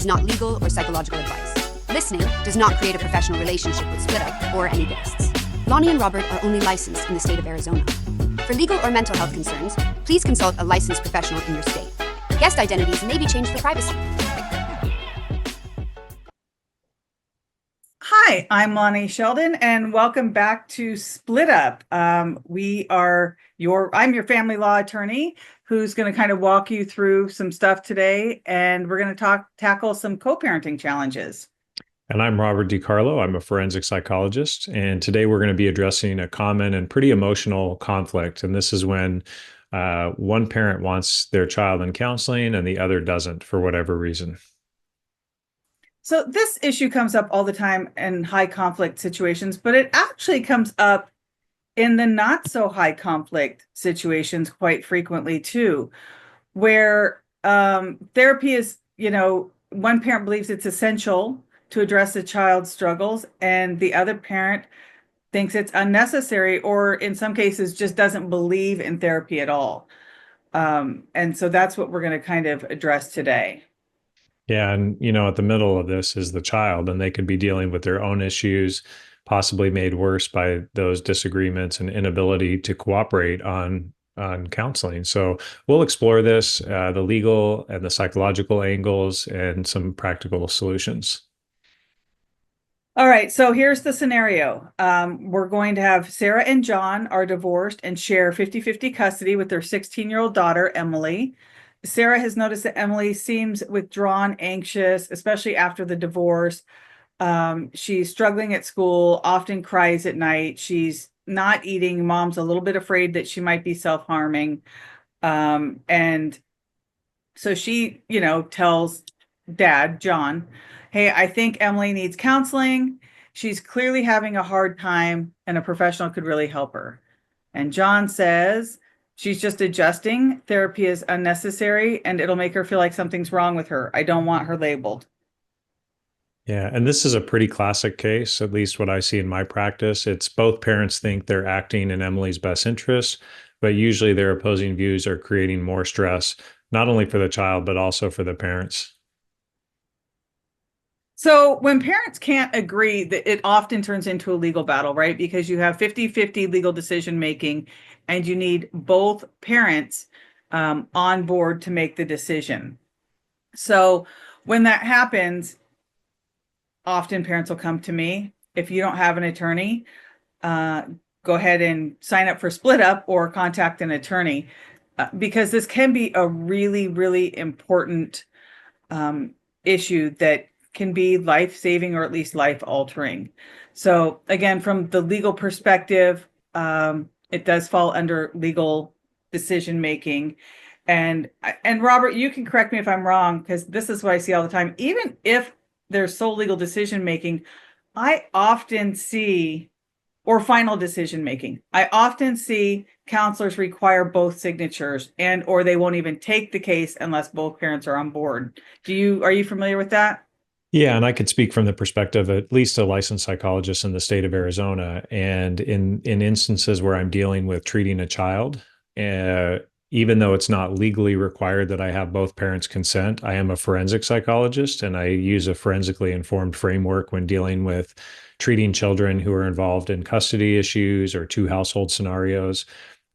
is not legal or psychological advice. Listening does not create a professional relationship with Split Up or any guests. Lonnie and Robert are only licensed in the state of Arizona. For legal or mental health concerns, please consult a licensed professional in your state. Guest identities may be changed for privacy. Hi, I'm Lonnie Sheldon, and welcome back to Split Up. I'm your family law attorney who's going to kind of walk you through some stuff today, and we're going to tackle some co-parenting challenges. And I'm Robert DiCarlo. I'm a forensic psychologist, and today we're going to be addressing a common and pretty emotional conflict. And this is when one parent wants their child in counseling and the other doesn't for whatever reason. So this issue comes up all the time in high conflict situations, but it actually comes up in the not so high conflict situations quite frequently too, where therapy is, one parent believes it's essential to address the child's struggles and the other parent thinks it's unnecessary, or in some cases just doesn't believe in therapy at all. And so that's what we're going to kind of address today. Yeah, and at the middle of this is the child, and they could be dealing with their own issues, possibly made worse by those disagreements and inability to cooperate on counseling. So we'll explore this, the legal and the psychological angles, and some practical solutions. All right, so here's the scenario. We're going to have Sarah and John are divorced and share 50-50 custody with their 16-year-old daughter, Emily. Sarah has noticed that Emily seems withdrawn, anxious, especially after the divorce. She's struggling at school, often cries at night. She's not eating. Mom's a little bit afraid that she might be self-harming. And so she, tells Dad, John, hey, I think Emily needs counseling. She's clearly having a hard time and a professional could really help her. And John says, she's just adjusting. Therapy is unnecessary and it'll make her feel like something's wrong with her. I don't want her labeled. Yeah, and this is a pretty classic case, at least what I see in my practice. It's both parents think they're acting in Emily's best interests, but usually their opposing views are creating more stress, not only for the child, but also for the parents. So when parents can't agree, that it often turns into a legal battle, right? Because you have 50-50 legal decision making and you need both parents on board to make the decision. So when that happens, often parents will come to me. If you don't have an attorney, go ahead and sign up for Split Up or contact an attorney, because this can be a really, really important issue that can be life-saving or at least life-altering. So again, from the legal perspective, it does fall under legal decision-making. And Robert, you can correct me if I'm wrong, because this is what I see all the time. Even if there's sole legal decision-making, I often see, or final decision-making, I often see counselors require both signatures or they won't even take the case unless both parents are on board. Are you familiar with that? Yeah, and I could speak from the perspective of at least a licensed psychologist in the state of Arizona. And in instances where I'm dealing with treating a child, even though it's not legally required that I have both parents' consent, I am a forensic psychologist and I use a forensically informed framework when dealing with treating children who are involved in custody issues or two household scenarios.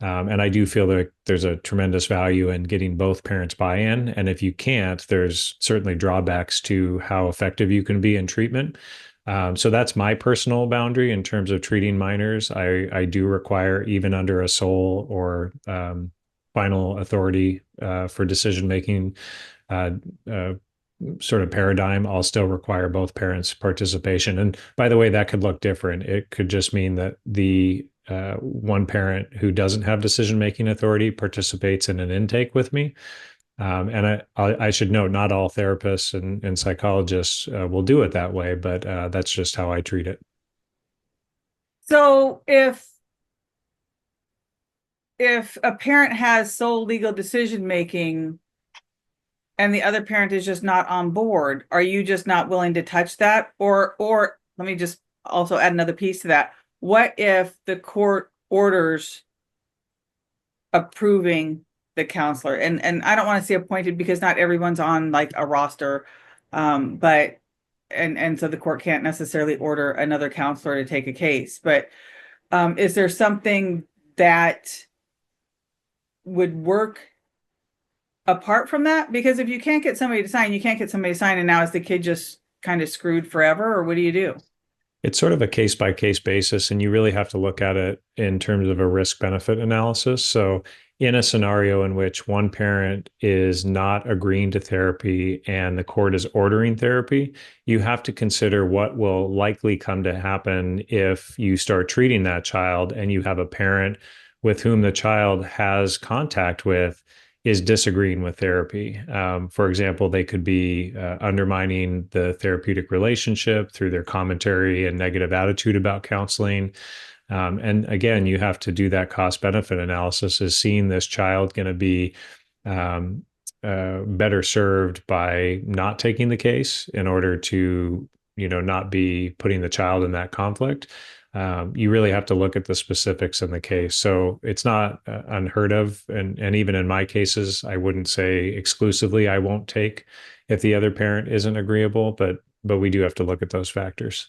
And I do feel that there's a tremendous value in getting both parents buy-in. And if you can't, there's certainly drawbacks to how effective you can be in treatment. So that's my personal boundary in terms of treating minors. I do require, even under a sole or final authority for decision-making sort of paradigm, I'll still require both parents' participation. And by the way, that could look different. It could just mean that the one parent who doesn't have decision-making authority participates in an intake with me. And I should note, not all therapists and psychologists will do it that way, but that's just how I treat it. So if a parent has sole legal decision-making and the other parent is just not on board, are you just not willing to touch that? Or let me just also add another piece to that. What if the court orders approving the counselor? And I don't want to say appointed because not everyone's on like a roster But and so the court can't necessarily order another counselor to take a case. But is there something that would work apart from that? Because if you can't get somebody to sign, you can't get somebody to sign, and now is the kid just kind of screwed forever, or what do you do? It's sort of a case by case basis, and you really have to look at it in terms of a risk benefit analysis. So, in a scenario in which one parent is not agreeing to therapy and the court is ordering therapy, you have to consider what will likely come to happen if you start treating that child and you have a parent with whom the child has contact with is disagreeing with therapy. For example, they could be undermining the therapeutic relationship through their commentary and negative attitude about counseling. And again, you have to do that cost benefit analysis. Is seeing this child going to be better served by not taking the case in order to, not be putting the child in that conflict? You really have to look at the specifics in the case. So it's not unheard of. And even in my cases, I wouldn't say exclusively I won't take if the other parent isn't agreeable, but we do have to look at those factors.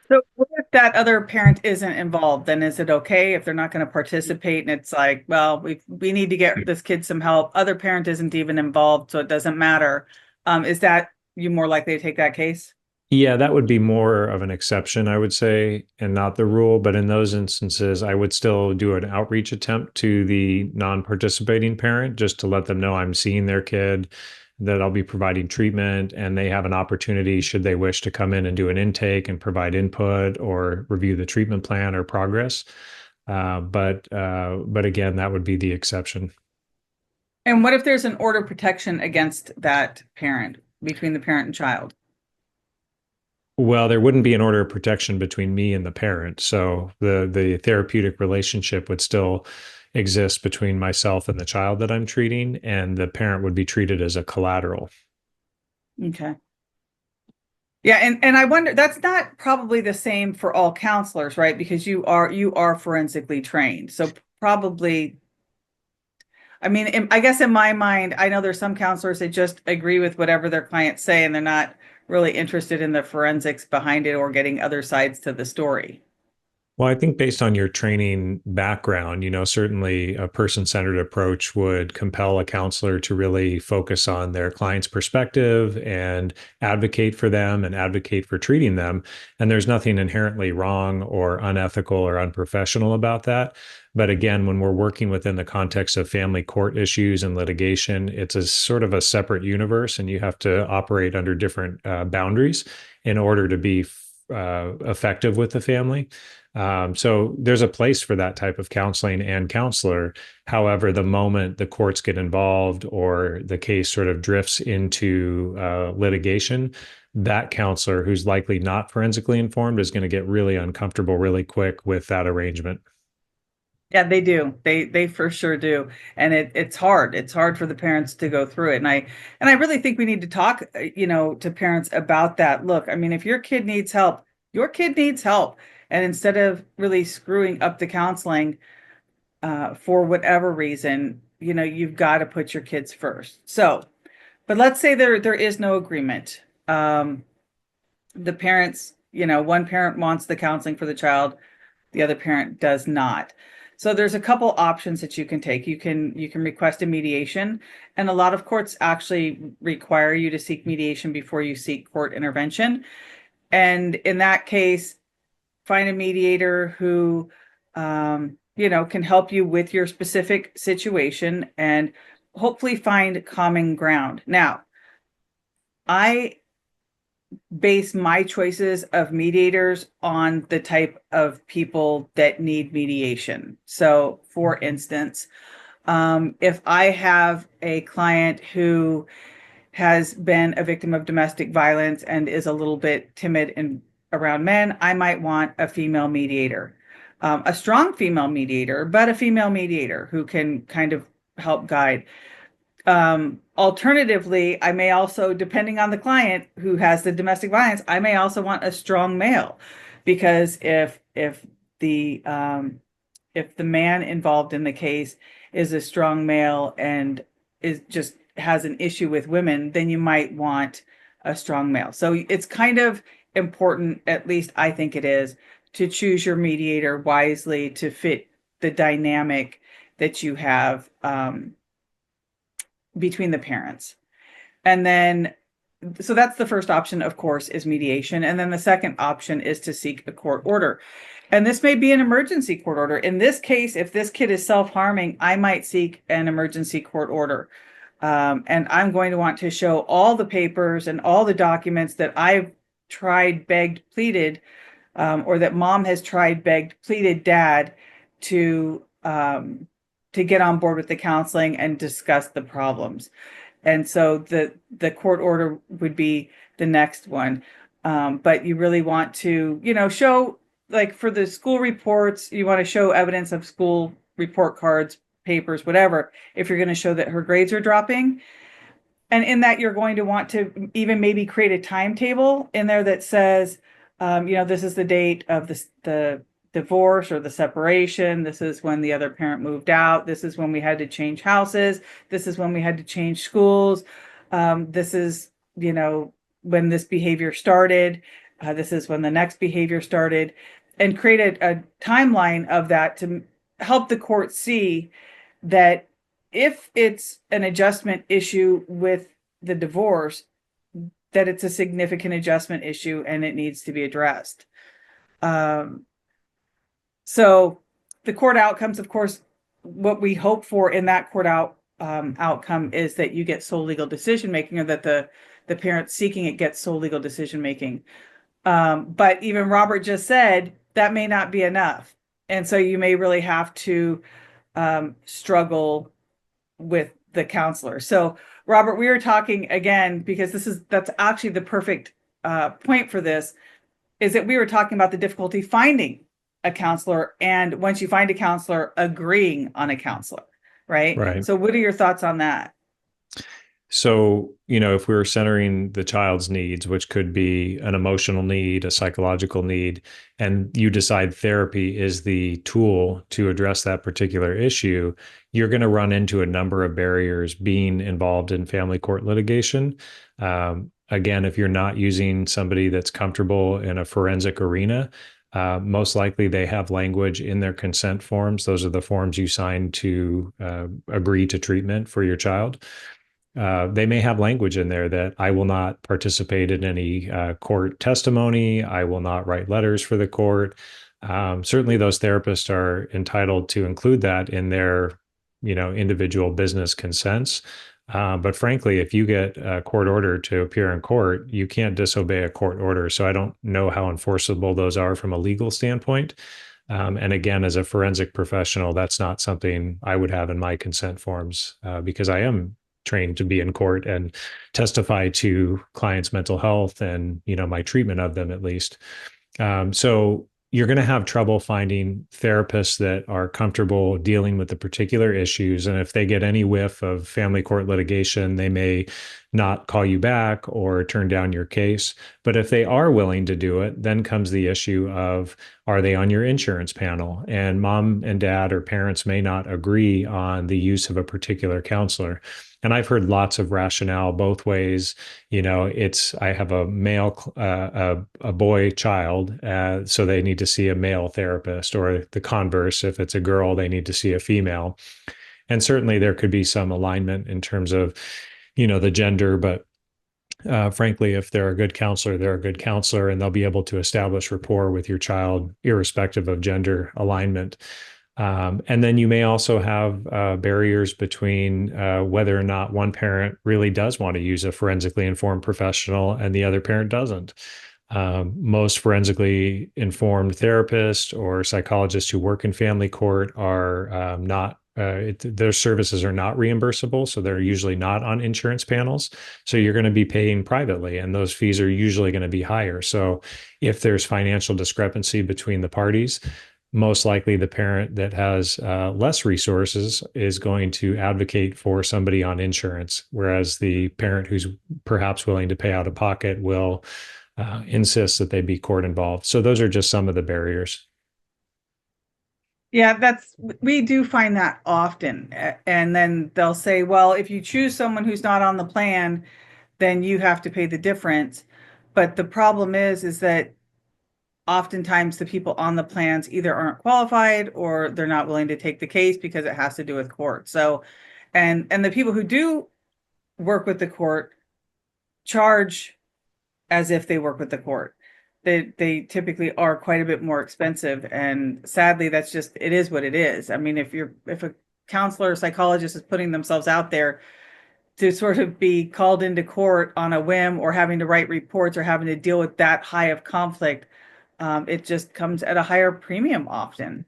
So what if that other parent isn't involved? Then is it okay if they're not going to participate and it's like, well, we need to get this kid some help. Other parent isn't even involved, so it doesn't matter. Is that you more likely to take that case? Yeah, that would be more of an exception, I would say, and not the rule. But in those instances, I would still do an outreach attempt to the non-participating parent just to let them know I'm seeing their kid, that I'll be providing treatment, and they have an opportunity, should they wish, to come in and do an intake and provide input or review the treatment plan or progress. But again, that would be the exception. And what if there's an order of protection against that parent, between the parent and child? Well, there wouldn't be an order of protection between me and the parent. So the therapeutic relationship would still exist between myself and the child that I'm treating, and the parent would be treated as a collateral. Okay. Yeah, and I wonder, that's not probably the same for all counselors, right? Because you are forensically trained. So probably, I mean, I guess in my mind, I know there's some counselors that just agree with whatever their clients say and they're not really interested in the forensics behind it or getting other sides to the story. Well, I think based on your training background, certainly a person-centered approach would compel a counselor to really focus on their client's perspective and advocate for them and advocate for treating them. And there's nothing inherently wrong or unethical or unprofessional about that. But again, when we're working within the context of family court issues and litigation, it's a sort of a separate universe, and you have to operate under different boundaries in order to be effective with the family. So there's a place for that type of counseling and counselor. However, the moment the courts get involved or the case sort of drifts into litigation, that counselor, who's likely not forensically informed, is going to get really uncomfortable really quick with that arrangement. Yeah, they do. They for sure do. And it's hard. It's hard for the parents to go through it. And I really think we need to talk, to parents about that. Look, I mean, if your kid needs help, your kid needs help. And instead of really screwing up the counseling for whatever reason, you've got to put your kids first. So, but let's say there is no agreement. The parents, one parent wants the counseling for the child, the other parent does not. So there's a couple options that you can take. You can request a mediation, and a lot of courts actually require you to seek mediation before you seek court intervention. And in that case, find a mediator who can help you with your specific situation and hopefully find common ground. Now, I base my choices of mediators on the type of people that need mediation. So, for instance, if I have a client who has been a victim of domestic violence and is a little bit timid and around men, I might want a female mediator, a strong female mediator, but a female mediator who can kind of help guide. Alternatively, I may also, depending on the client who has the domestic violence, I may also want a strong male, because if the man involved in the case is a strong male and is just has an issue with women, then you might want a strong male. So it's kind of important, at least I think it is, to choose your mediator wisely to fit the dynamic that you have between the parents. And then, so that's the first option, of course, is mediation. And then the second option is to seek a court order. And this may be an emergency court order. In this case, if this kid is self-harming, I might seek an emergency court order. And I'm going to want to show all the papers and all the documents that I've tried, begged, pleaded, or that mom has tried, begged, pleaded dad to get on board with the counseling and discuss the problems. And so the court order would be the next one. But you really want to, show, like for the school reports, you want to show evidence of school report cards, papers, whatever, if you're going to show that her grades are dropping. And in that, you're going to want to even maybe create a timetable in there that says, this is the date of the divorce or the separation. This is when the other parent moved out. This is when we had to change houses. This is when we had to change schools. This is, when this behavior started. This is when the next behavior started. And create a timeline of that to help the court see that if it's an adjustment issue with the divorce, that it's a significant adjustment issue and it needs to be addressed. So the court outcomes, of course, what we hope for in that court outcome is that you get sole legal decision making, or that the parent seeking it gets sole legal decision making. But even Robert just said that may not be enough. And so you may really have to struggle with the counselor. So Robert, we were talking again, because that's actually the perfect point for this, is that we were talking about the difficulty finding a counselor, and once you find a counselor, agreeing on a counselor, right? Right. So what are your thoughts on that? So, if we were centering the child's needs, which could be an emotional need, a psychological need, and you decide therapy is the tool to address that particular issue, you're going to run into a number of barriers being involved in family court litigation. Again, if you're not using somebody that's comfortable in a forensic arena, most likely they have language in their consent forms. Those are the forms you sign to agree to treatment for your child. They may have language in there that I will not participate in any court testimony. I will not write letters for the court. Certainly those therapists are entitled to include that in their, individual business consents. But frankly, if you get a court order to appear in court, you can't disobey a court order. So I don't know how enforceable those are from a legal standpoint. And again, as a forensic professional, that's not something I would have in my consent forms because I am trained to be in court and testify to clients' mental health and, my treatment of them at least. So you're going to have trouble finding therapists that are comfortable dealing with the particular issues. And if they get any whiff of family court litigation, they may not call you back or turn down your case. But if they are willing to do it, then comes the issue of, are they on your insurance panel? And mom and dad or parents may not agree on the use of a particular counselor. And I've heard lots of rationale both ways. I have a male, a boy child, so they need to see a male therapist, or the converse. If it's a girl, they need to see a female. And certainly there could be some alignment in terms of, the gender, but frankly, if they're a good counselor, they're a good counselor, and they'll be able to establish rapport with your child, irrespective of gender alignment. And then you may also have barriers between whether or not one parent really does want to use a forensically informed professional and the other parent doesn't. Most forensically informed therapists or psychologists who work in family court are not their services are not reimbursable, so they're usually not on insurance panels. So you're going to be paying privately, and those fees are usually going to be higher. So if there's financial discrepancy between the parties, most likely the parent that has less resources is going to advocate for somebody on insurance, whereas the parent who's perhaps willing to pay out of pocket will insist that they be court involved. So those are just some of the barriers. Yeah, we do find that often. And then they'll say, well, if you choose someone who's not on the plan, then you have to pay the difference. But the problem is that oftentimes the people on the plans either aren't qualified or they're not willing to take the case because it has to do with court. So, and the people who do work with the court charge as if they work with the court. They typically are quite a bit more expensive, and sadly, that's just it is what it is. I mean, if a counselor or psychologist is putting themselves out there to sort of be called into court on a whim or having to write reports or having to deal with that high of conflict, it just comes at a higher premium often.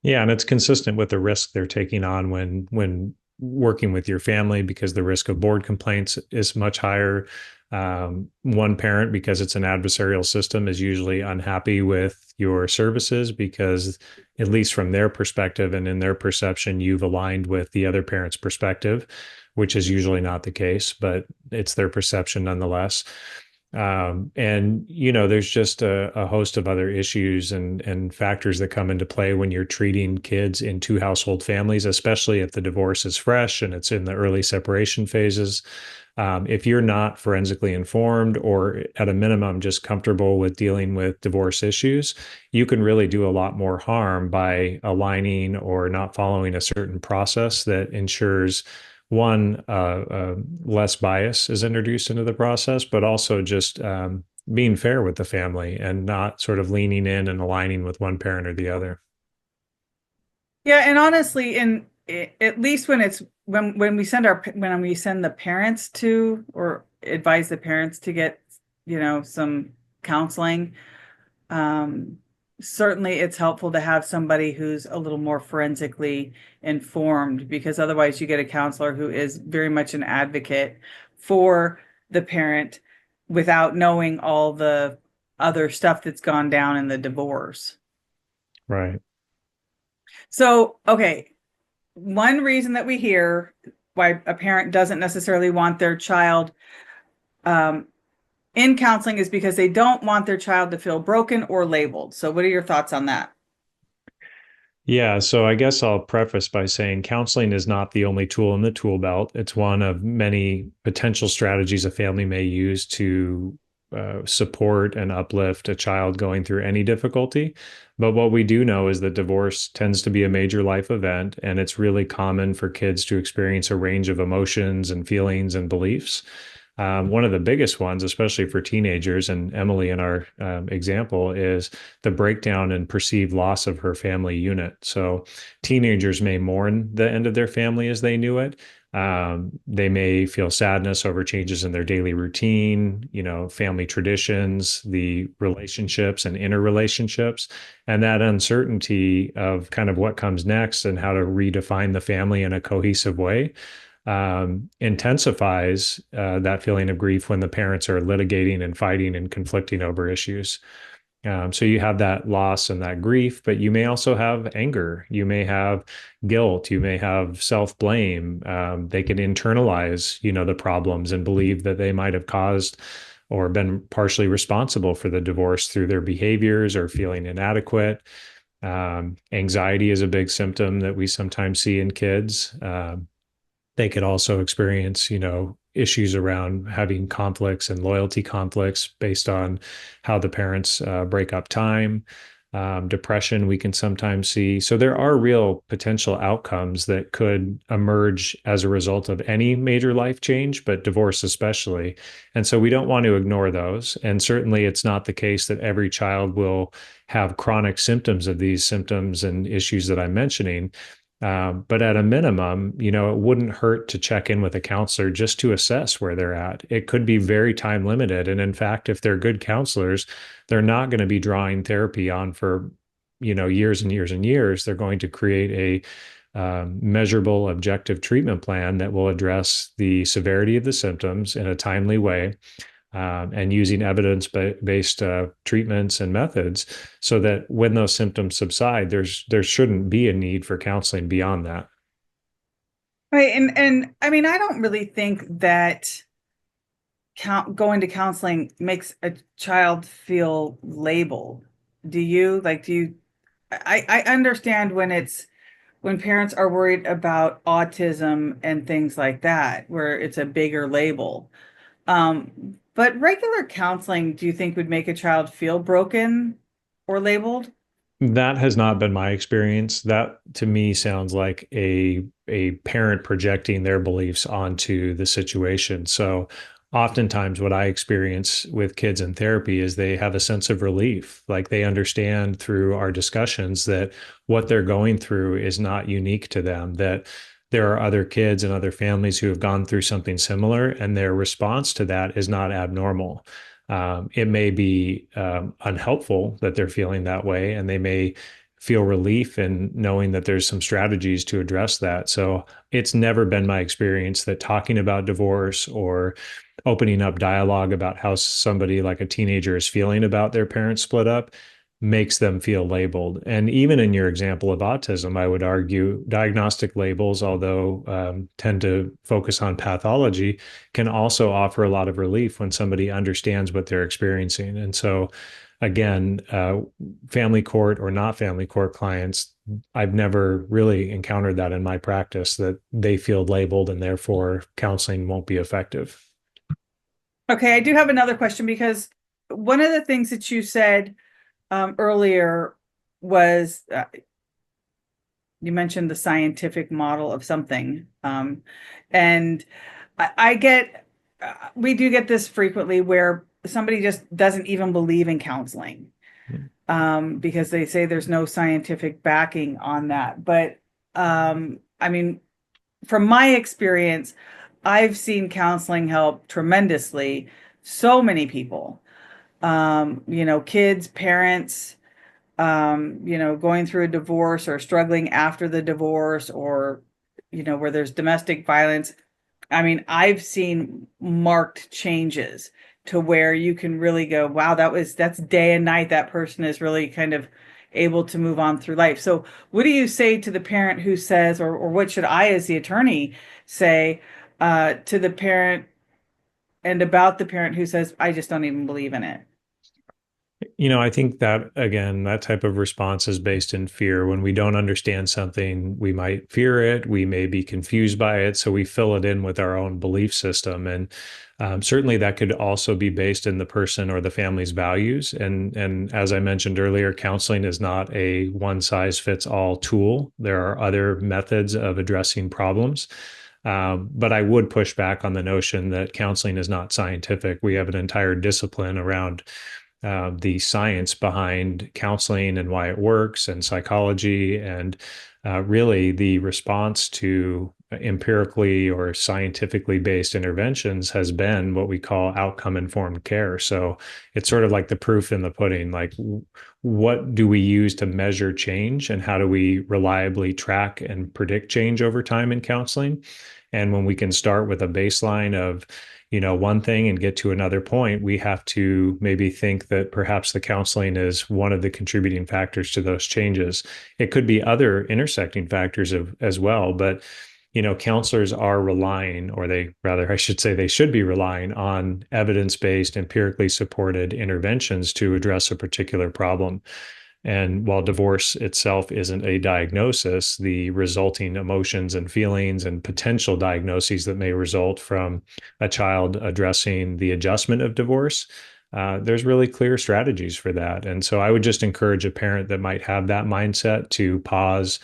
Yeah, and it's consistent with the risk they're taking on when working with your family, because the risk of board complaints is much higher. One parent, because it's an adversarial system, is usually unhappy with your services because, at least from their perspective and in their perception, you've aligned with the other parent's perspective, which is usually not the case, but it's their perception nonetheless. And there's just a host of other issues and factors that come into play when you're treating kids in two household families, especially if the divorce is fresh and it's in the early separation phases. If you're not forensically informed, or at a minimum just comfortable with dealing with divorce issues, you can really do a lot more harm by aligning or not following a certain process that ensures, one, less bias is introduced into the process, but also just being fair with the family and not sort of leaning in and aligning with one parent or the other. Yeah, and honestly, at least when we send the parents to, or advise the parents to get, some counseling, um, certainly it's helpful to have somebody who's a little more forensically informed, because otherwise you get a counselor who is very much an advocate for the parent without knowing all the other stuff that's gone down in the divorce. Right. So, okay, one reason that we hear why a parent doesn't necessarily want their child um, in counseling is because they don't want their child to feel broken or labeled. So, what are your thoughts on that? Yeah, so I guess I'll preface by saying counseling is not the only tool in the tool belt. It's one of many potential strategies a family may use to support and uplift a child going through any difficulty. But what we do know is that divorce tends to be a major life event, and it's really common for kids to experience a range of emotions and feelings and beliefs. One of the biggest ones, especially for teenagers, and Emily in our example, is the breakdown and perceived loss of her family unit. So teenagers may mourn the end of their family as they knew it. They may feel sadness over changes in their daily routine, family traditions, the relationships and interrelationships, and that uncertainty of kind of what comes next and how to redefine the family in a cohesive way intensifies that feeling of grief when the parents are litigating and fighting and conflicting over issues. So you have that loss and that grief, but you may also have anger. You may have guilt. You may have self-blame. They can internalize, the problems and believe that they might have caused or been partially responsible for the divorce through their behaviors or feeling inadequate. Anxiety is a big symptom that we sometimes see in kids. They could also experience, issues around having conflicts and loyalty conflicts based on how the parents break up time. Depression, we can sometimes see. So there are real potential outcomes that could emerge as a result of any major life change, but divorce especially. And so we don't want to ignore those. And certainly it's not the case that every child will have chronic symptoms of these symptoms and issues that I'm mentioning. But at a minimum, it wouldn't hurt to check in with a counselor just to assess where they're at. It could be very time limited. And in fact, if they're good counselors, they're not going to be drawing therapy on for, years and years and years. They're going to create a measurable, objective treatment plan that will address the severity of the symptoms in a timely way, and using evidence-based treatments and methods, so that when those symptoms subside, there shouldn't be a need for counseling beyond that. Right. And I mean, I don't really think that going to counseling makes a child feel labeled. Do you? I understand when parents are worried about autism and things like that, where it's a bigger label. But regular counseling, do you think would make a child feel broken or labeled? That has not been my experience. That to me sounds like a parent projecting their beliefs onto the situation. So oftentimes what I experience with kids in therapy is they have a sense of relief. Like they understand through our discussions that what they're going through is not unique to them, that there are other kids and other families who have gone through something similar, and their response to that is not abnormal. It may be unhelpful that they're feeling that way, and they may feel relief in knowing that there's some strategies to address that. So it's never been my experience that talking about divorce or opening up dialogue about how somebody like a teenager is feeling about their parents split up makes them feel labeled. And even in your example of autism, I would argue diagnostic labels, although tend to focus on pathology, can also offer a lot of relief when somebody understands what they're experiencing. And so, again, family court or not family court clients, I've never really encountered that in my practice, that they feel labeled and therefore counseling won't be effective. Okay, I do have another question, because one of the things that you said earlier was you mentioned the scientific model of something. And I get, we do get this frequently where somebody just doesn't even believe in counseling because they say there's no scientific backing on that. But I mean, from my experience, I've seen counseling help tremendously so many people, kids, parents, going through a divorce or struggling after the divorce, or, where there's domestic violence. I mean, I've seen marked changes to where you can really go, wow, that's day and night. That person is really kind of able to move on through life. So what do you say to the parent who says, or what should I as the attorney say to the parent and about the parent who says, I just don't even believe in it? I think that, again, that type of response is based in fear. When we don't understand something, we might fear it. We may be confused by it. So we fill it in with our own belief system. And certainly that could also be based in the person or the family's values. And as I mentioned earlier, counseling is not a one size fits all tool. There are other methods of addressing problems. But I would push back on the notion that counseling is not scientific. We have an entire discipline around the science behind counseling and why it works, and psychology, and really the response to empirically or scientifically based interventions has been what we call outcome informed care. So it's sort of like the proof in the pudding. Like, what do we use to measure change, and how do we reliably track and predict change over time in counseling? And when we can start with a baseline of one thing and get to another point, we have to maybe think that perhaps the counseling is one of the contributing factors to those changes. It could be other intersecting factors as well, but counselors are relying, or I should say, they should be relying on evidence-based, empirically supported interventions to address a particular problem. And while divorce itself isn't a diagnosis, the resulting emotions and feelings and potential diagnoses that may result from a child addressing the adjustment of divorce, there's really clear strategies for that. And so I would just encourage a parent that might have that mindset to pause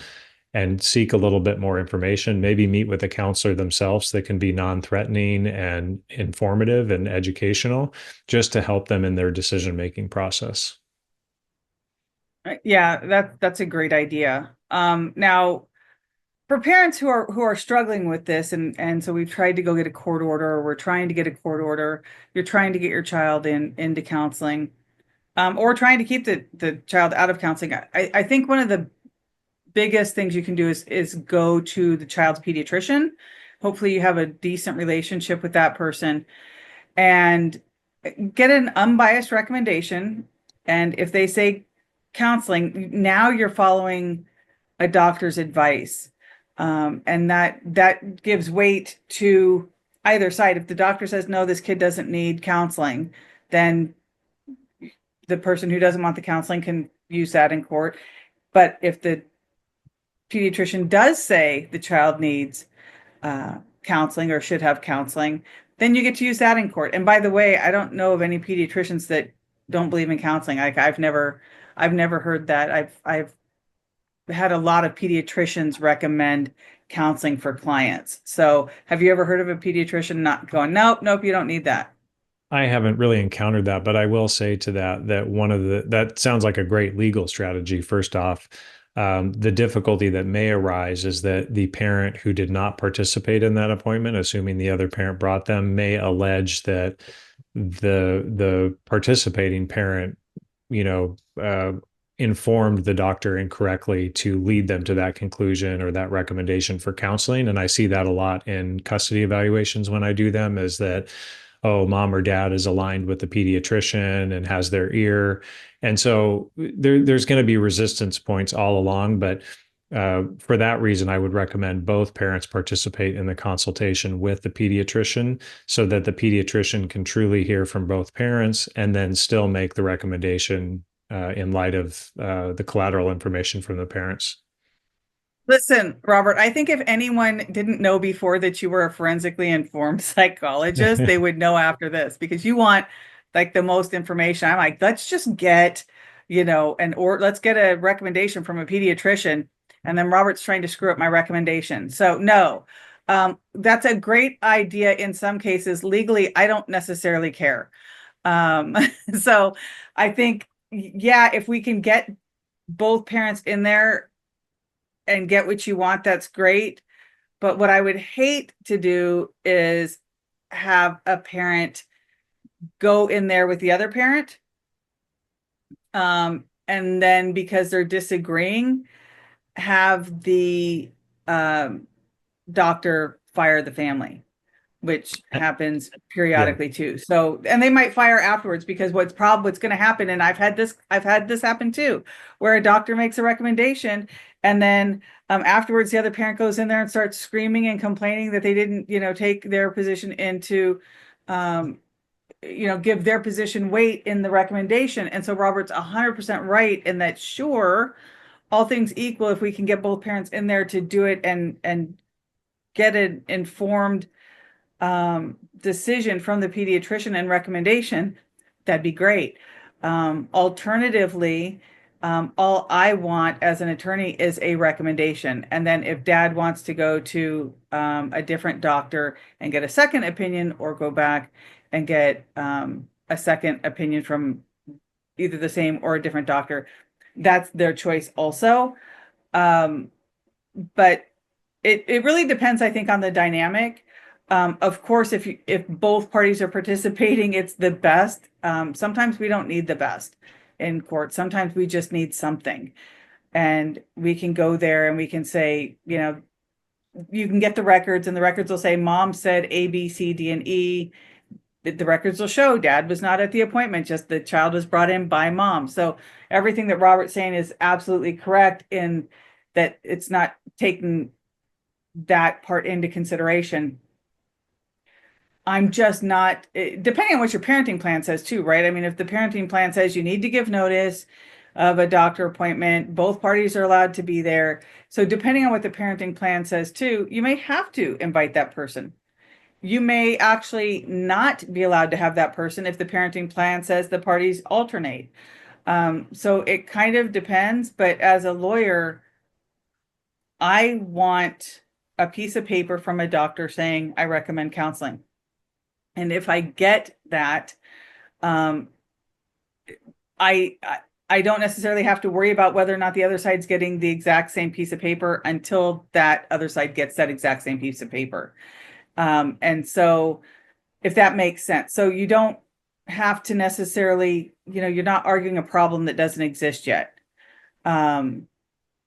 and seek a little bit more information, maybe meet with a counselor themselves that can be non-threatening and informative and educational, just to help them in their decision-making process. Yeah, that's a great idea. Now, for parents who are struggling with this, and so we've tried to go get a court order, or we're trying to get a court order, you're trying to get your child into counseling, or trying to keep the child out of counseling. I think one of the biggest things you can do is go to the child's pediatrician. Hopefully you have a decent relationship with that person, and get an unbiased recommendation. And if they say counseling, now you're following a doctor's advice. And that gives weight to either side. If the doctor says, no, this kid doesn't need counseling, then the person who doesn't want the counseling can use that in court. But if the pediatrician does say the child needs counseling or should have counseling, then you get to use that in court. And by the way, I don't know of any pediatricians that don't believe in counseling. Like I've never heard that. I've had a lot of pediatricians recommend counseling for clients. So have you ever heard of a pediatrician not going, nope, you don't need that? I haven't really encountered that, but I will say to that one of that sounds like a great legal strategy. First off, the difficulty that may arise is that the parent who did not participate in that appointment, assuming the other parent brought them, may allege that the participating parent, informed the doctor incorrectly to lead them to that conclusion or that recommendation for counseling. And I see that a lot in custody evaluations when I do them, is that, oh, mom or dad is aligned with the pediatrician and has their ear. And so there's going to be resistance points all along. But for that reason, I would recommend both parents participate in the consultation with the pediatrician so that the pediatrician can truly hear from both parents and then still make the recommendation in light of the collateral information from the parents. Listen, Robert, I think if anyone didn't know before that you were a forensically informed psychologist, they would know after this, because you want like the most information. I'm like, let's just get, or let's get a recommendation from a pediatrician. And then Robert's trying to screw up my recommendation. So no, that's a great idea in some cases. Legally, I don't necessarily care. So I think, yeah, if we can get both parents in there and get what you want, that's great. But what I would hate to do is have a parent go in there with the other parent. And then because they're disagreeing, have the doctor fire the family, which happens periodically too. So, and they might fire afterwards, because what's going to happen, and I've had this happen too, where a doctor makes a recommendation and then afterwards the other parent goes in there and starts screaming and complaining that they didn't, take their position into, give their position weight in the recommendation. And so Robert's 100% right in that. Sure, all things equal, if we can get both parents in there to do it and get an informed decision from the pediatrician and recommendation, that'd be great. Alternatively, all I want as an attorney is a recommendation. And then if dad wants to go to a different doctor and get a second opinion, or go back and get a second opinion from either the same or a different doctor, that's their choice also. But it really depends, I think, on the dynamic. Of course, if both parties are participating, it's the best. Sometimes we don't need the best in court. Sometimes we just need something. And we can go there and we can say, you can get the records, and the records will say mom said A, B, C, D, and E. The records will show dad was not at the appointment, just the child was brought in by mom. So everything that Robert's saying is absolutely correct, in that it's not taking that part into consideration. I'm just not, depending on what your parenting plan says too, right? I mean, if the parenting plan says you need to give notice of a doctor appointment, both parties are allowed to be there. So depending on what the parenting plan says too, you may have to invite that person. You may actually not be allowed to have that person if the parenting plan says the parties alternate. So it kind of depends, but as a lawyer, I want a piece of paper from a doctor saying, I recommend counseling. And if I get that, I don't necessarily have to worry about whether or not the other side's getting the exact same piece of paper until that other side gets that exact same piece of paper. And so if that makes sense, so you don't have to necessarily, you're not arguing a problem that doesn't exist yet. And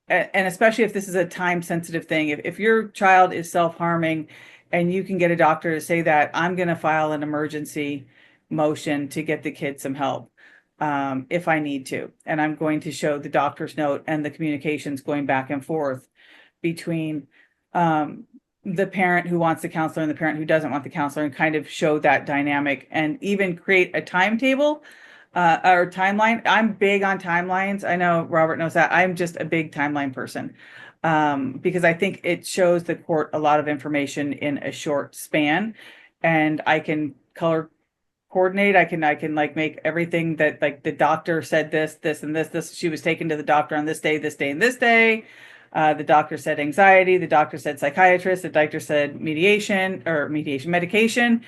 especially if this is a time sensitive thing, if your child is self-harming, and you can get a doctor to say that, I'm going to file an emergency motion to get the kid some help if I need to. And I'm going to show the doctor's note and the communications going back and forth between the parent who wants the counselor and the parent who doesn't want the counselor, and kind of show that dynamic, and even create a timetable or timeline. I'm big on timelines. I know Robert knows that. I'm just a big timeline person. because I think it shows the court a lot of information in a short span, and I can color coordinate. I can like make everything that, like, the doctor said this and this. She was taken to the doctor on this day, and this day. The doctor said anxiety. The doctor said psychiatrist. The doctor said mediation medication.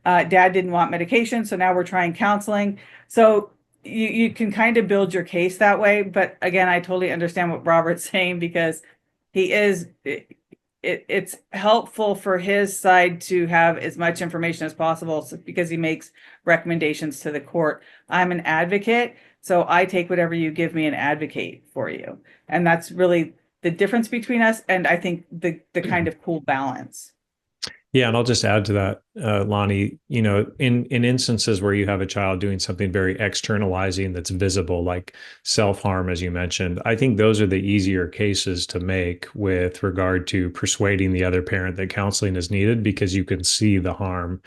Dad didn't want medication, so now we're trying counseling. So you can kind of build your case that way. But again, I totally understand what Robert's saying, because he is it's helpful for his side to have as much information as possible, because he makes recommendations to the court. I'm an advocate, so I take whatever you give me and advocate for you. And that's really the difference between us, and I think the kind of cool balance. Yeah, and I'll just add to that, Lonnie, in instances where you have a child doing something very externalizing that's visible, like self-harm, as you mentioned, I think those are the easier cases to make with regard to persuading the other parent that counseling is needed, because you can see the harm.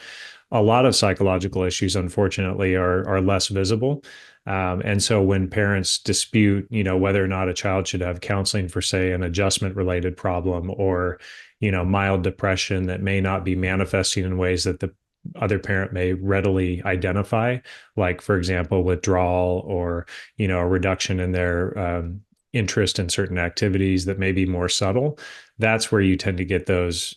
A lot of psychological issues, unfortunately, are less visible. And so when parents dispute, whether or not a child should have counseling for, say, an adjustment related problem, or, mild depression that may not be manifesting in ways that the other parent may readily identify, like, for example, withdrawal, or, a reduction in their interest in certain activities that may be more subtle, that's where you tend to get those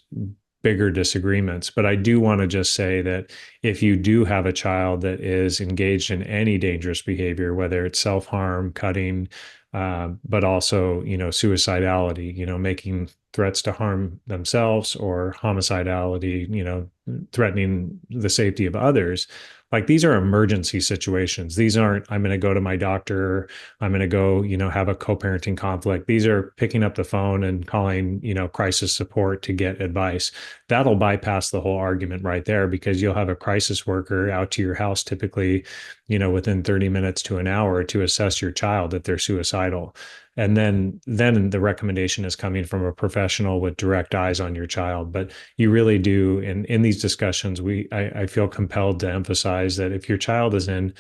bigger disagreements. But I do want to just say that if you do have a child that is engaged in any dangerous behavior, whether it's self-harm, cutting, but also, suicidality, making threats to harm themselves, or homicidality, threatening the safety of others, like, these are emergency situations. These aren't, I'm going to go to my doctor, I'm going to go, have a co-parenting conflict. These are picking up the phone and calling, crisis support to get advice. That'll bypass the whole argument right there, because you'll have a crisis worker out to your house, typically, within 30 minutes to an hour, to assess your child if they're suicidal. And then the recommendation is coming from a professional with direct eyes on your child. But you really do, in these discussions, I feel compelled to emphasize that if your child is in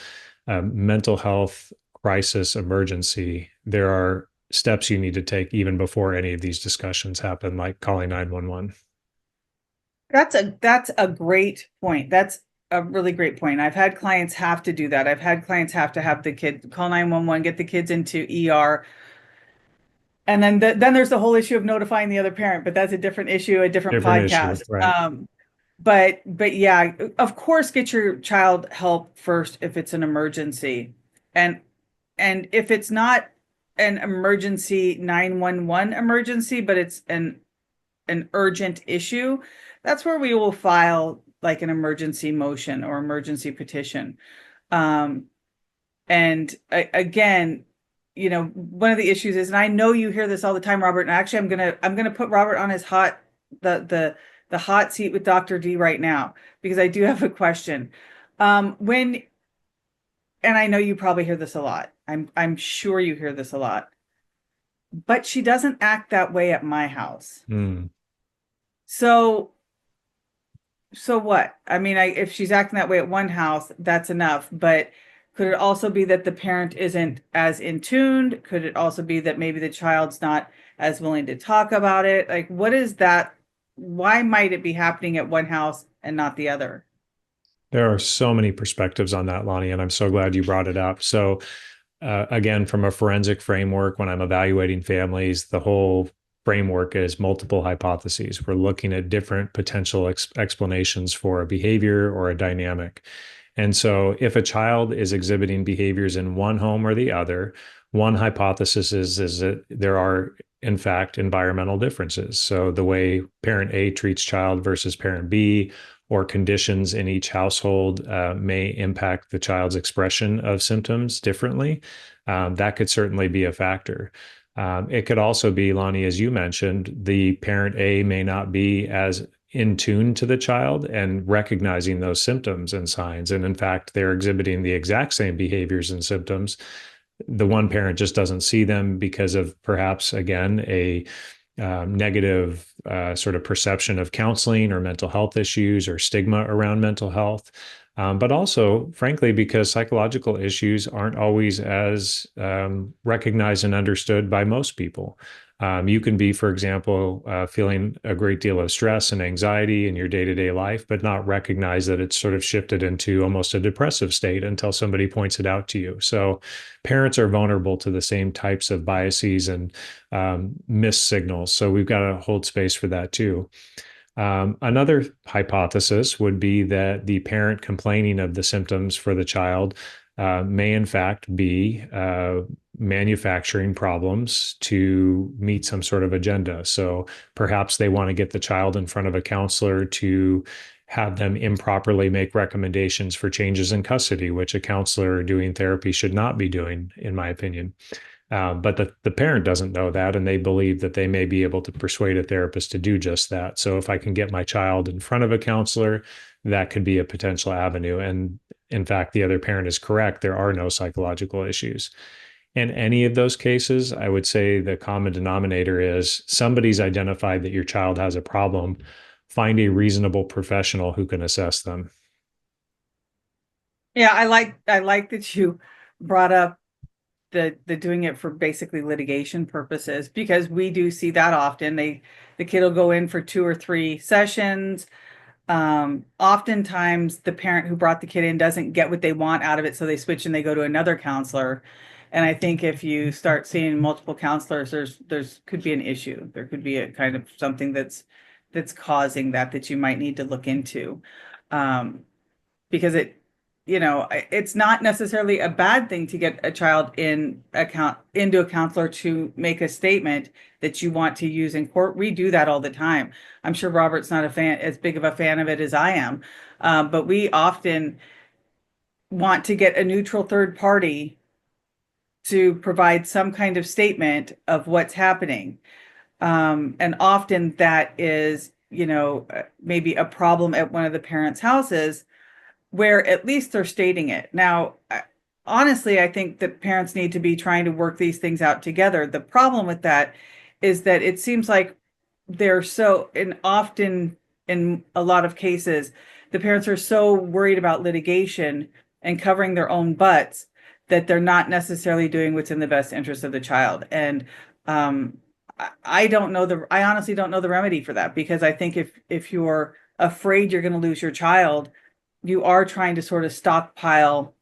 a mental health crisis emergency, there are steps you need to take even before any of these discussions happen, like calling 911. That's a great point. That's a really great point. I've had clients have to do that. I've had clients have to have the kid call 911, get the kids into ER. And then there's the whole issue of notifying the other parent, but that's a different issue, a different podcast. Issue, right. But yeah, of course, get your child help first if it's an emergency. And if it's not an emergency 911 emergency, but it's an urgent issue, that's where we will file like an emergency motion or emergency petition. And again, one of the issues is, and I know you hear this all the time, Robert, and actually I'm gonna put Robert on his the hot seat with Dr. D right now, because I do have a question. And I know you probably hear this a lot. I'm sure you hear this a lot. But she doesn't act that way at my house. Mm. So what? I mean, if she's acting that way at one house, that's enough. But could it also be that the parent isn't as in tune? Could it also be that maybe the child's not as willing to talk about it? Like, what is that? Why might it be happening at one house and not the other? There are so many perspectives on that, Lonnie, and I'm so glad you brought it up. So, again, from a forensic framework, when I'm evaluating families, the whole framework is multiple hypotheses. We're looking at different potential explanations for a behavior or a dynamic. And so if a child is exhibiting behaviors in one home or the other, one hypothesis is that there are, in fact, environmental differences. So the way parent A treats child versus parent B, or conditions in each household may impact the child's expression of symptoms differently. That could certainly be a factor. It could also be, Lonnie, as you mentioned, the parent A may not be as in tune to the child and recognizing those symptoms and signs. And in fact, they're exhibiting the exact same behaviors and symptoms. The one parent just doesn't see them because of perhaps, again, a negative sort of perception of counseling or mental health issues or stigma around mental health. But also, frankly, because psychological issues aren't always as recognized and understood by most people. You can be, for example, feeling a great deal of stress and anxiety in your day-to-day life, but not recognize that it's sort of shifted into almost a depressive state until somebody points it out to you. So parents are vulnerable to the same types of biases and missed signals. So we've got to hold space for that too. Another hypothesis would be that the parent complaining of the symptoms for the child may in fact be manufacturing problems to meet some sort of agenda. So perhaps they want to get the child in front of a counselor to have them improperly make recommendations for changes in custody, which a counselor doing therapy should not be doing, in my opinion. But the parent doesn't know that, and they believe that they may be able to persuade a therapist to do just that. So if I can get my child in front of a counselor, that could be a potential avenue. And in fact, the other parent is correct. There are no psychological issues. In any of those cases, I would say the common denominator is somebody's identified that your child has a problem. Find a reasonable professional who can assess them. Yeah, I like that you brought up the doing it for basically litigation purposes, because we do see that often. The kid will go in for 2 or 3 sessions. Oftentimes the parent who brought the kid in doesn't get what they want out of it, so they switch and they go to another counselor. And I think if you start seeing multiple counselors, there's could be an issue. There could be a kind of something that's causing that you might need to look into. Because it's not necessarily a bad thing to get a child into a counselor to make a statement that you want to use in court. We do that all the time. I'm sure Robert's not as big of a fan of it as I am, but we often want to get a neutral third party to provide some kind of statement of what's happening. And often that is, maybe a problem at one of the parents' houses, where at least they're stating it. Now, honestly, I think that parents need to be trying to work these things out together. The problem with that is that it seems like often in a lot of cases, the parents are so worried about litigation and covering their own butts that they're not necessarily doing what's in the best interest of the child. And I honestly don't know the remedy for that, because I think if you're afraid you're going to lose your child, you are trying to sort of stockpile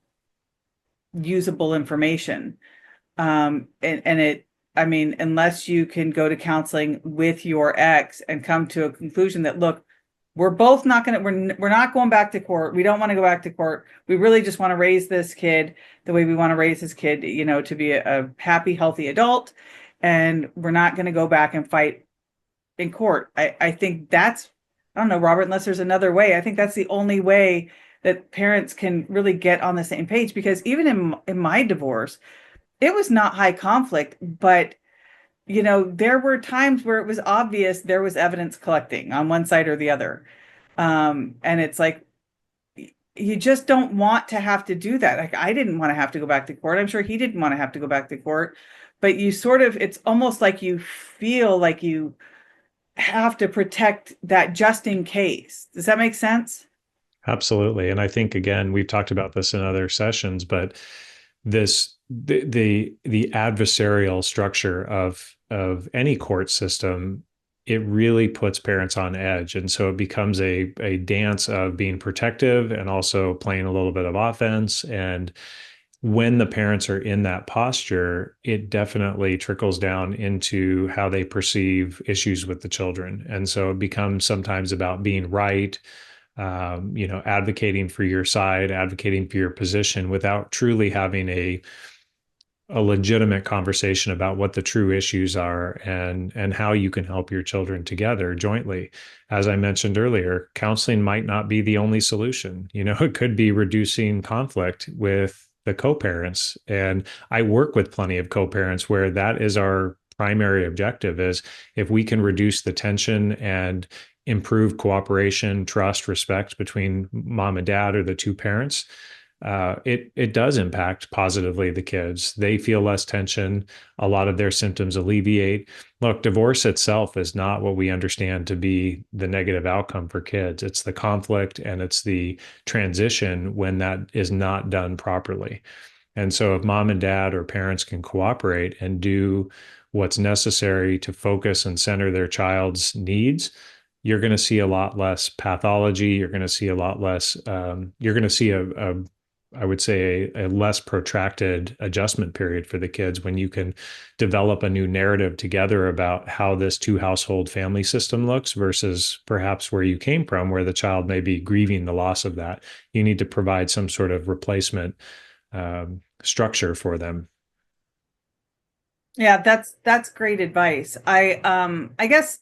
usable information. Unless you can go to counseling with your ex and come to a conclusion that, look, we're not going back to court. We don't want to go back to court. We really just want to raise this kid the way we want to raise this kid, to be a happy, healthy adult. And we're not going to go back and fight in court. I think I don't know, Robert, unless there's another way. I think that's the only way that parents can really get on the same page, because even in my divorce, it was not high conflict, but there were times where it was obvious there was evidence collecting on one side or the other. And it's like, you just don't want to have to do that. Like, I didn't want to have to go back to court. I'm sure he didn't want to have to go back to court, but it's almost like you feel like you have to protect that just in case. Does that make sense? Absolutely. And I think, again, we've talked about this in other sessions, but the adversarial structure of any court system, it really puts parents on edge. And so it becomes a dance of being protective and also playing a little bit of offense. And when the parents are in that posture, it definitely trickles down into how they perceive issues with the children. And so it becomes sometimes about being right, advocating for your side, advocating for your position without truly having a legitimate conversation about what the true issues are and how you can help your children together jointly. As I mentioned earlier, counseling might not be the only solution. It could be reducing conflict with the co-parents. And I work with plenty of co-parents where that is our primary objective, is if we can reduce the tension and improve cooperation, trust, respect between mom and dad or the two parents, it does impact positively the kids. They feel less tension. A lot of their symptoms alleviate. Look, divorce itself is not what we understand to be the negative outcome for kids. It's the conflict and it's the transition when that is not done properly. And so if mom and dad or parents can cooperate and do what's necessary to focus and center their child's needs, you're going to see a lot less pathology. You're going to see a lot less, you're going to see I would say, a less protracted adjustment period for the kids when you can develop a new narrative together about how this two household family system looks versus perhaps where you came from, where the child may be grieving the loss of that. You need to provide some sort of replacement structure for them. Yeah, that's great advice. I guess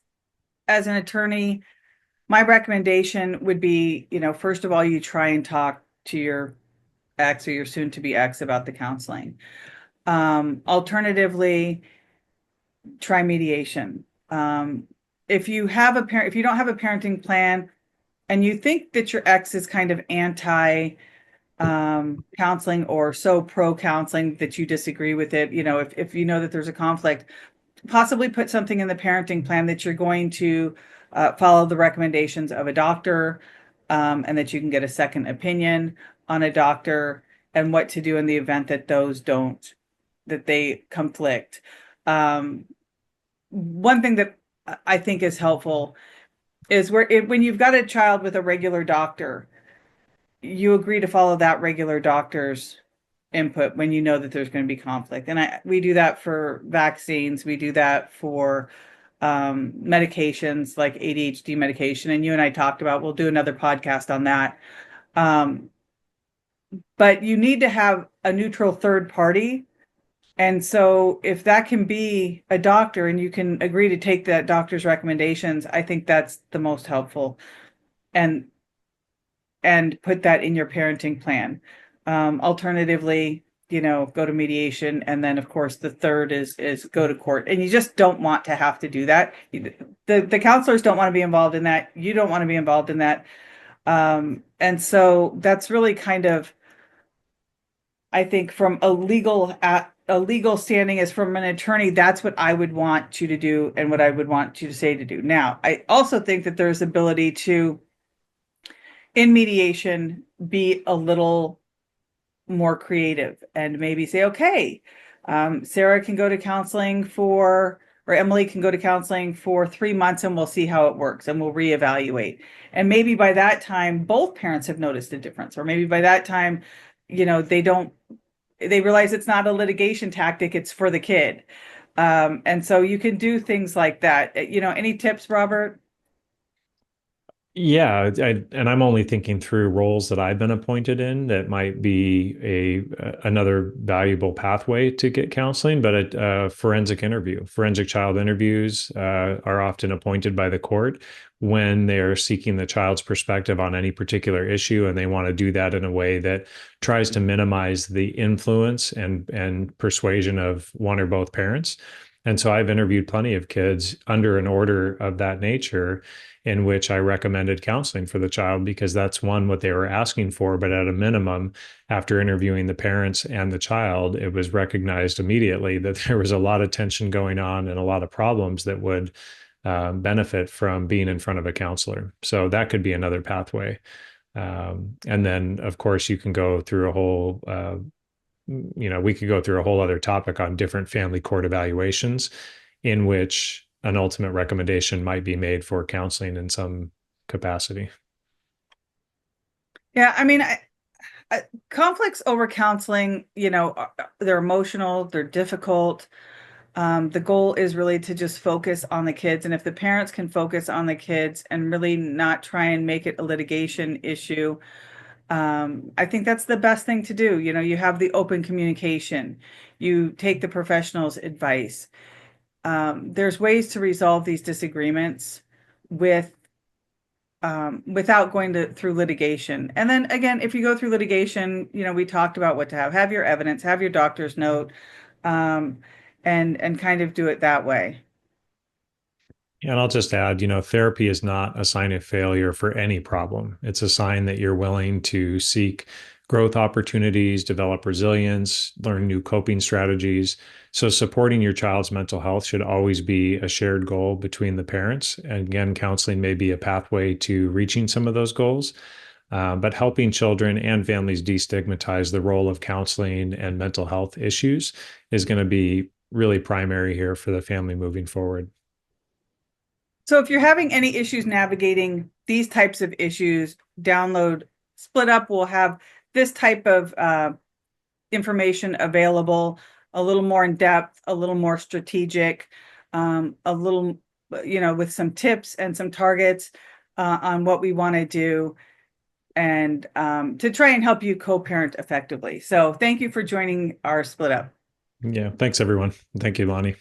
as an attorney, my recommendation would be, first of all, you try and talk to your ex or your soon to be ex about the counseling. Alternatively, try mediation. If you have a parent, if you don't have a parenting plan and you think that your ex is kind of anti counseling or so pro counseling that you disagree with it, if you know that there's a conflict, possibly put something in the parenting plan that you're going to follow the recommendations of a doctor, and that you can get a second opinion on a doctor and what to do in the event that that they conflict. One thing that I think is helpful is when you've got a child with a regular doctor, you agree to follow that regular doctor's input when you know that there's going to be conflict. And we do that for vaccines. We do that for medications like ADHD medication. And you and I talked about, we'll do another podcast on that. But you need to have a neutral third party. And so if that can be a doctor and you can agree to take that doctor's recommendations, I think that's the most helpful. And put that in your parenting plan. Alternatively, go to mediation. And then of course the third is go to court. And you just don't want to have to do that. The counselors don't want to be involved in that. You don't want to be involved in that. And so that's really kind of, I think from a legal standing as from an attorney, that's what I would want you to do and what I would want you to say to do. Now, I also think that there's ability to, in mediation, be a little more creative and maybe say, okay, Sarah can go to counseling or Emily can go to counseling for 3 months and we'll see how it works and we'll reevaluate. And maybe by that time, both parents have noticed a difference, or maybe by that time, they realize it's not a litigation tactic, it's for the kid. And so you can do things like that. Any tips, Robert? Yeah, and I'm only thinking through roles that I've been appointed in that might be another valuable pathway to get counseling, but a forensic child interviews are often appointed by the court when they're seeking the child's perspective on any particular issue, and they want to do that in a way that tries to minimize the influence and persuasion of one or both parents. And so I've interviewed plenty of kids under an order of that nature in which I recommended counseling for the child because that's what they were asking for. But at a minimum, after interviewing the parents and the child, it was recognized immediately that there was a lot of tension going on and a lot of problems that would benefit from being in front of a counselor. So that could be another pathway. And then, of course, you can go through a whole we could go through a whole other topic on different family court evaluations in which an ultimate recommendation might be made for counseling in some capacity. Yeah, I mean, conflicts over counseling, they're emotional, they're difficult. The goal is really to just focus on the kids. And if the parents can focus on the kids and really not try and make it a litigation issue, I think that's the best thing to do. You have the open communication, you take the professional's advice. There's ways to resolve these disagreements without going through litigation. And then again, if you go through litigation, we talked about what to have your evidence, have your doctor's note, and kind of do it that way. And I'll just add, therapy is not a sign of failure for any problem. It's a sign that you're willing to seek growth opportunities, develop resilience, learn new coping strategies. So supporting your child's mental health should always be a shared goal between the parents. And again, counseling may be a pathway to reaching some of those goals. But helping children and families destigmatize the role of counseling and mental health issues is going to be really primary here for the family moving forward. So if you're having any issues navigating these types of issues, download Split Up. We'll have this type of information available, a little more in depth, a little more strategic, a little, with some tips and some targets on what we want to do, and to try and help you co-parent effectively. So thank you for joining our Split Up. Yeah. Thanks, everyone. Thank you, Lonnie.